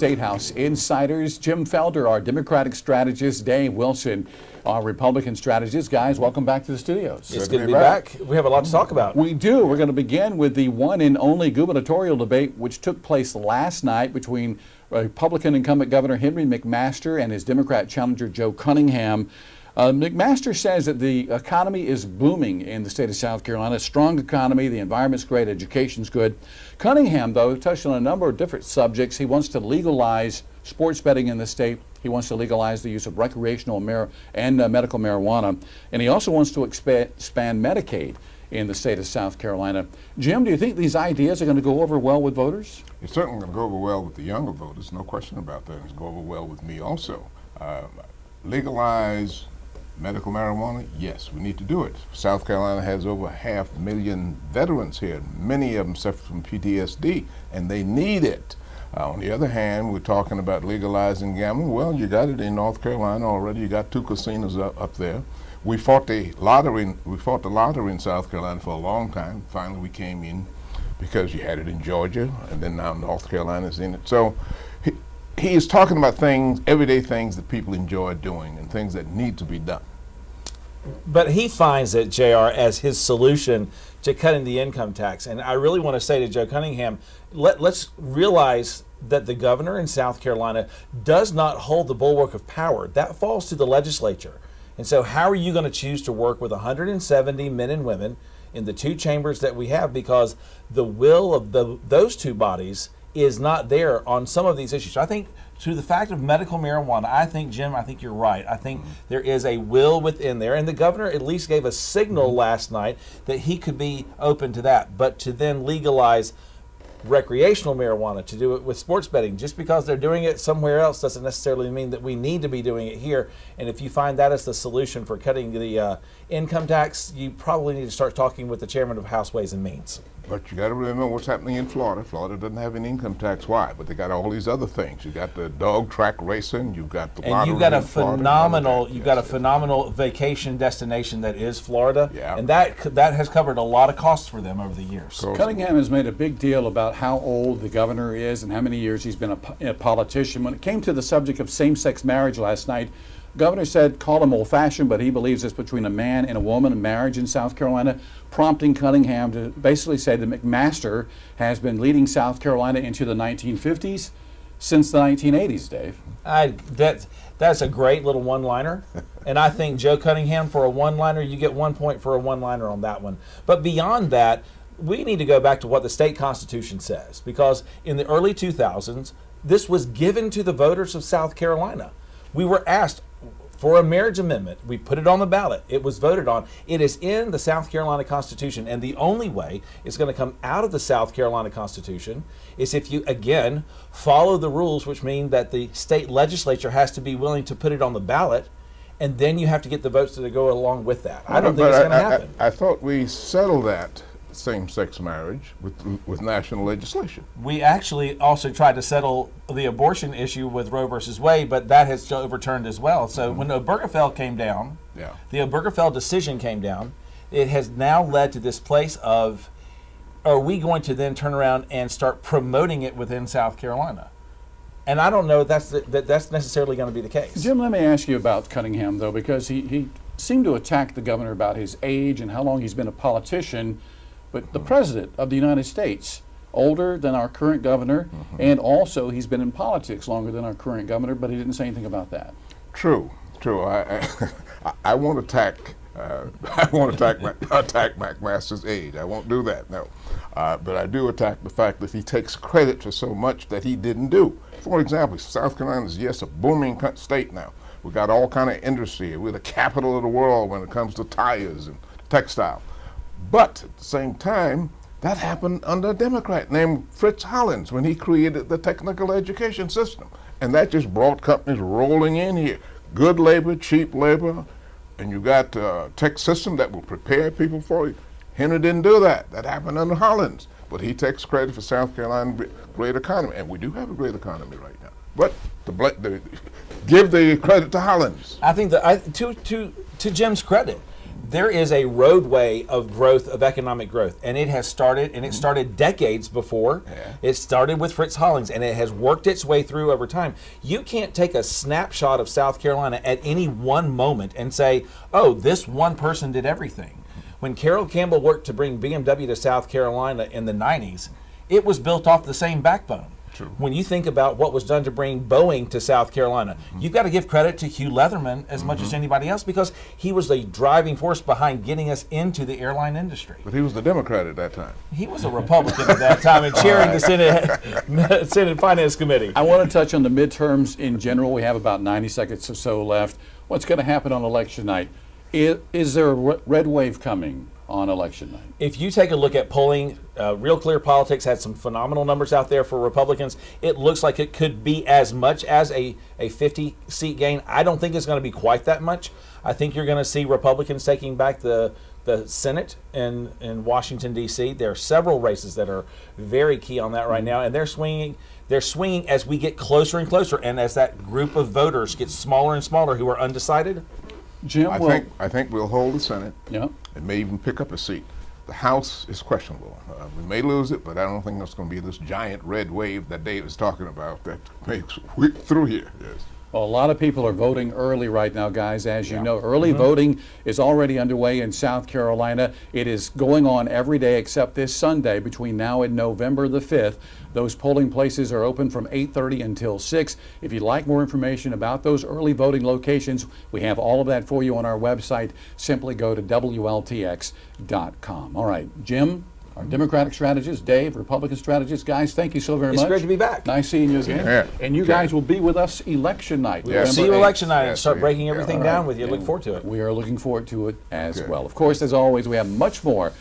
State House Insiders. Jim Felder, our Democratic strategist, Dave Wilson, our Republican strategist. Guys, welcome back to the studios. It's good to be back. We have a lot to talk about. We do. We're going to begin with the one and only gubernatorial debate which took place last night between Republican incumbent Governor Henry McMaster and his Democrat challenger Joe Cunningham. McMaster says that the economy is booming in the state of South Carolina. Strong economy, the environment's great, education's good. Cunningham, though, touched on a number of different subjects. He wants to legalize sports betting in the state. He wants to legalize the use of recreational and medical marijuana. And he also wants to expand Medicaid in the state of South Carolina. Jim, do you think these ideas are going to go over well with voters? It's certainly going to go over well with the younger voters, no question about that. It's going to go over well with me also. Legalize medical marijuana? Yes, we need to do it. South Carolina has over 500,000 veterans here. Many of them suffer from PTSD, and they need it. On the other hand, we're talking about legalizing gambling. Well, you got it in North Carolina already. You got 2 casinos up there. We fought the lottery in South Carolina for a long time. Finally, we came in because you had it in Georgia, and then now North Carolina's in it. So he is talking about things, everyday things that people enjoy doing and things that need to be done. But he finds it, JR, as his solution to cutting the income tax. And I really want to say to Joe Cunningham, let's realize that the governor in South Carolina does not hold the bulwark of power. That falls to the legislature. And so how are you going to choose to work with 170 men and women in the 2 chambers that we have, because the will of those 2 bodies is not there on some of these issues. So I think to the fact of medical marijuana, I think, Jim, I think you're right. I think there is a will within there. And the governor at least gave a signal last night that he could be open to that. But to then legalize recreational marijuana, to do it with sports betting, just because they're doing it somewhere else doesn't necessarily mean that we need to be doing it here. And if you find that as the solution for cutting the income tax, you probably need to start talking with the chairman of House Ways and Means. But you got to remember what's happening in Florida. Florida doesn't have an income tax. Why? But they got all these other things. You got the dog track racing. You've got the lottery. And you've got a phenomenal, vacation destination that is Florida. Yeah. And that has covered a lot of costs for them over the years. Cunningham has made a big deal about how old the governor is and how many years he's been a politician. When it came to the subject of same-sex marriage last night, Governor said, call him old-fashioned, but he believes it's between a man and a woman, a marriage in South Carolina, prompting Cunningham to basically say that McMaster has been leading South Carolina into the 1950s since the 1980s, Dave. That's a great little one-liner, and I think Joe Cunningham, for a one-liner, you get 1 point for a one-liner on that one. But beyond that, we need to go back to what the state constitution says, because in the early 2000s, this was given to the voters of South Carolina. We were asked for a marriage amendment. We put it on the ballot. It was voted on. It is in the South Carolina Constitution, and the only way it's going to come out of the South Carolina Constitution is if you, again, follow the rules, which mean that the state legislature has to be willing to put it on the ballot, and then you have to get the votes to go along with that. I don't think it's going to happen. I thought we settled that same-sex marriage with national legislation. We actually also tried to settle the abortion issue with Roe versus Wade, but that has overturned as well. So when Obergefell came down, the Obergefell decision came down, it has now led to this place of, are we going to then turn around and start promoting it within South Carolina? And I don't know if that's necessarily going to be the case. Jim, let me ask you about Cunningham, though, because he seemed to attack the governor about his age and how long he's been a politician. But the President of the United States, older than our current governor, and also he's been in politics longer than our current governor, but he didn't say anything about that. True. I won't attack. attack McMaster's age. I won't do that. No, but I do attack the fact that he takes credit for so much that he didn't do. For example, South Carolina is a booming state now. We got all kind of industry here. We're the capital of the world when it comes to tires and textile. But at the same time, that happened under a Democrat named Fritz Hollins when he created the technical education system. And that just brought companies rolling in here. Good labor, cheap labor, and you got a tech system that will prepare people for you. Henry didn't do that. That happened under Hollins. But he takes credit for South Carolina's great economy. And we do have a great economy right now. But give the credit to Hollins. I think that to Jim's credit, there is a roadway of growth, of economic growth, and it has started, and it started decades before. Yeah. It started with Fritz Hollings, and it has worked its way through over time. You can't take a snapshot of South Carolina at any one moment and say, oh, this one person did everything. When Carroll Campbell worked to bring BMW to South Carolina in the 90s, it was built off the same backbone. True. When you think about what was done to bring Boeing to South Carolina, you've got to give credit to Hugh Leatherman as much as anybody else, because he was the driving force behind getting us into the airline industry. But he was the Democrat at that time. He was a Republican at that time and chairing the Senate Finance Committee. I want to touch on the midterms in general. We have about 90 seconds or so left. What's going to happen on election night? Is there a red wave coming on election night? If you take a look at polling, Real Clear Politics had some phenomenal numbers out there for Republicans. It looks like it could be as much as a 50-seat gain. I don't think it's going to be quite that much. I think you're going to see Republicans taking back the Senate in Washington, D.C. There are several races that are very key on that right now, and they're swinging. They're swinging as we get closer and closer, and as that group of voters gets smaller and smaller who are undecided. Jim, I think we'll hold the Senate. Yeah. And may even pick up a seat. The House is questionable. We may lose it, but I don't think there's going to be this giant red wave that Dave is talking about that makes whip through here. Yes. Well, a lot of people are voting early right now, guys. As you know, early voting is already underway in South Carolina. It is going on every day except this Sunday between now and November the 5th. Those polling places are open from 8:30 until 6. If you'd like more information about those early voting locations, we have all of that for you on our website. Simply go to WLTX.com. All right, Jim, our Democratic strategist, Dave, Republican strategist. Guys, thank you so very much. It's great to be back. Nice seeing you again. Yeah. And you guys will be with us election night. Yeah. See you November 8th. election night and Yes, start we- breaking yeah, everything all down right. with you. Look forward to it. We are looking forward to it as Okay. well. Of course, as always, we have much more